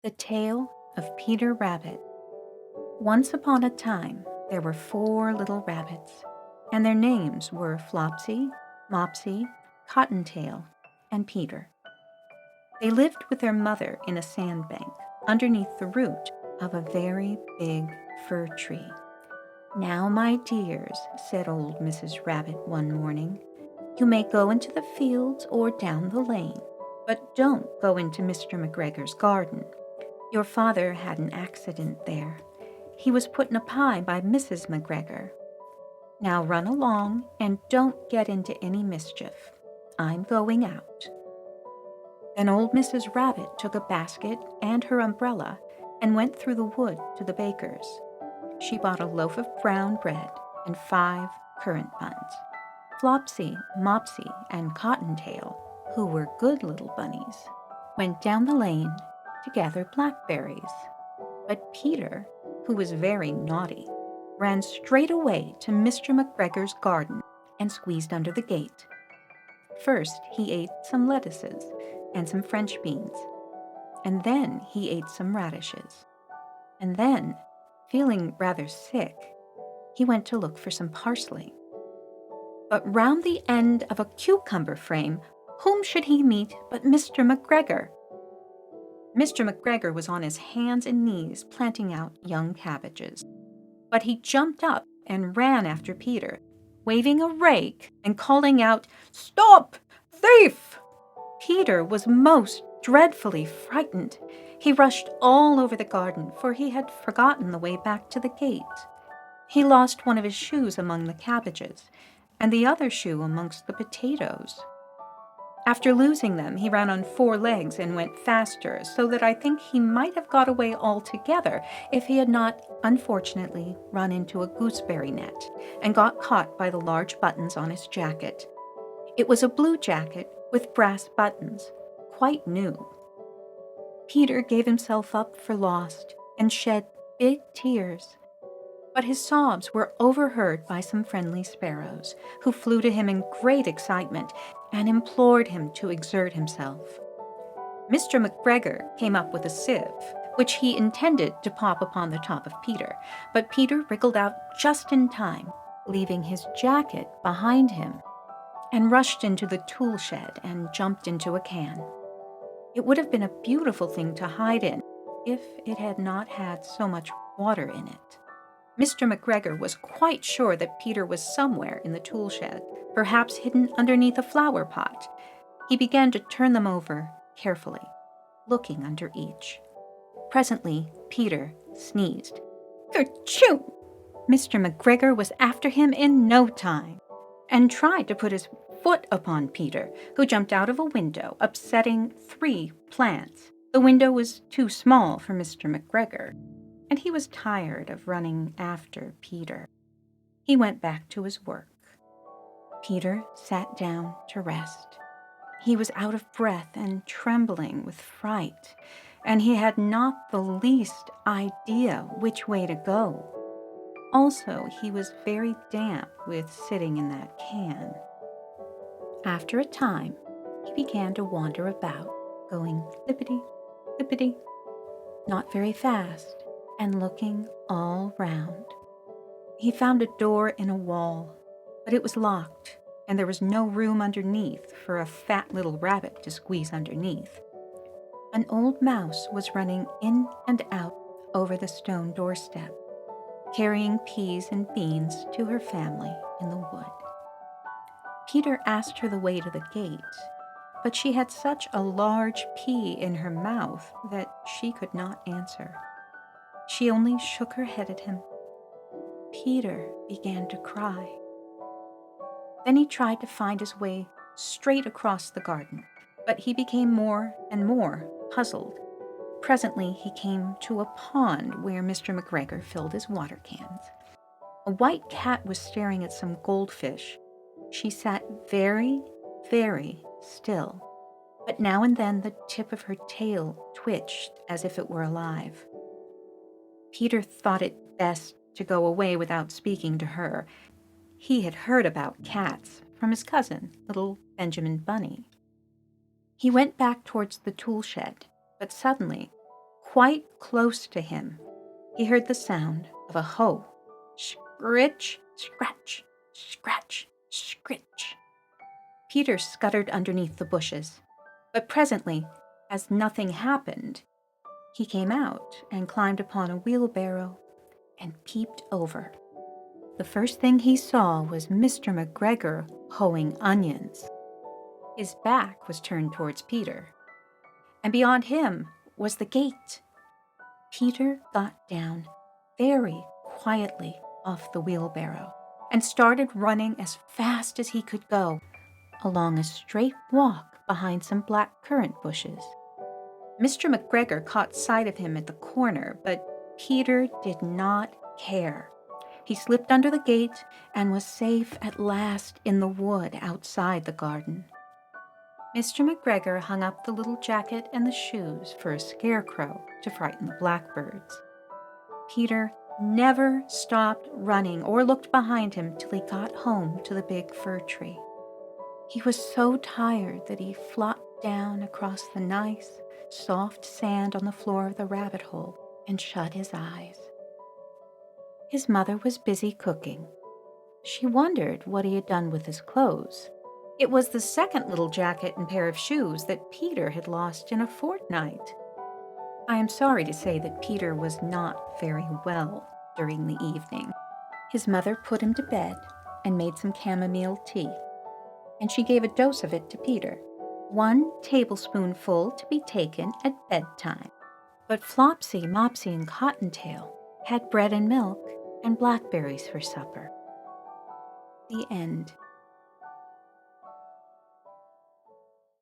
The Tale of Peter Rabbit. Once upon a time, there were 4 little rabbits, and their names were Flopsy, Mopsy, Cottontail, and Peter. They lived with their mother in a sandbank underneath the root of a very big fir tree. "Now, my dears," said old Mrs. Rabbit one morning, "you may go into the fields or down the lane, but don't go into Mr. McGregor's garden. Your father had an accident there. He was put in a pie by Mrs. McGregor. Now run along and don't get into any mischief. I'm going out." Then old Mrs. Rabbit took a basket and her umbrella and went through the wood to the baker's. She bought a loaf of brown bread and 5 currant buns. Flopsy, Mopsy, and Cottontail, who were good little bunnies, went down the lane to gather blackberries. But Peter, who was very naughty, ran straight away to Mr. McGregor's garden and squeezed under the gate. First, he ate some lettuces and some French beans, and then he ate some radishes. And then, feeling rather sick, he went to look for some parsley. But round the end of a cucumber frame, whom should he meet but Mr. McGregor? Mr. McGregor was on his hands and knees planting out young cabbages. But he jumped up and ran after Peter, waving a rake and calling out, "Stop, thief!" Peter was most dreadfully frightened. He rushed all over the garden, for he had forgotten the way back to the gate. He lost one of his shoes among the cabbages, and the other shoe amongst the potatoes. After losing them, he ran on 4 legs and went faster, so that I think he might have got away altogether if he had not, unfortunately, run into a gooseberry net and got caught by the large buttons on his jacket. It was a blue jacket with brass buttons, quite new. Peter gave himself up for lost and shed big tears. But his sobs were overheard by some friendly sparrows, who flew to him in great excitement and implored him to exert himself. Mr. McGregor came up with a sieve, which he intended to pop upon the top of Peter, but Peter wriggled out just in time, leaving his jacket behind him, and rushed into the tool shed and jumped into a can. It would have been a beautiful thing to hide in if it had not had so much water in it. Mr. McGregor was quite sure that Peter was somewhere in the tool shed, perhaps hidden underneath a flower pot. He began to turn them over carefully, looking under each. Presently, Peter sneezed. "Kerchoo!" Mr. McGregor was after him in no time, and tried to put his foot upon Peter, who jumped out of a window, upsetting 3 plants. The window was too small for Mr. McGregor, and he was tired of running after Peter. He went back to his work. Peter sat down to rest. He was out of breath and trembling with fright, and he had not the least idea which way to go. Also, he was very damp with sitting in that can. After a time, he began to wander about, going lippity, lippity, not very fast, and looking all round. He found a door in a wall, but it was locked, and there was no room underneath for a fat little rabbit to squeeze underneath. An old mouse was running in and out over the stone doorstep, carrying peas and beans to her family in the wood. Peter asked her the way to the gate, but she had such a large pea in her mouth that she could not answer. She only shook her head at him. Peter began to cry. Then he tried to find his way straight across the garden, but he became more and more puzzled. Presently he came to a pond where Mr. McGregor filled his water cans. A white cat was staring at some goldfish. She sat very, very still, but now and then the tip of her tail twitched as if it were alive. Peter thought it best to go away without speaking to her. He had heard about cats from his cousin, little Benjamin Bunny. He went back towards the tool shed, but suddenly, Quite close to him, he heard the sound of a hoe. Scritch, scratch, scratch, scritch. Peter scuttered underneath the bushes, but presently, as nothing happened, he came out and climbed upon a wheelbarrow and peeped over. The first thing he saw was Mr. McGregor hoeing onions. His back was turned towards Peter, and beyond him was the gate. Peter got down very quietly off the wheelbarrow and started running as fast as he could go along a straight walk behind some black currant bushes. Mr. McGregor caught sight of him at the corner, but Peter did not care. He slipped under the gate and was safe at last in the wood outside the garden. Mr. McGregor hung up the little jacket and the shoes for a scarecrow to frighten the blackbirds. Peter never stopped running or looked behind him till he got home to the big fir tree. He was so tired that he flopped down across the nice, soft sand on the floor of the rabbit hole and shut his eyes. His mother was busy cooking. She wondered what he had done with his clothes. It was the second little jacket and pair of shoes that Peter had lost in a fortnight. I am sorry to say that Peter was not very well during the evening. His mother put him to bed and made some chamomile tea, and she gave a dose of it to Peter, 1 tablespoonful to be taken at bedtime. But Flopsy, Mopsy, and Cottontail had bread and milk and blackberries for supper. The end.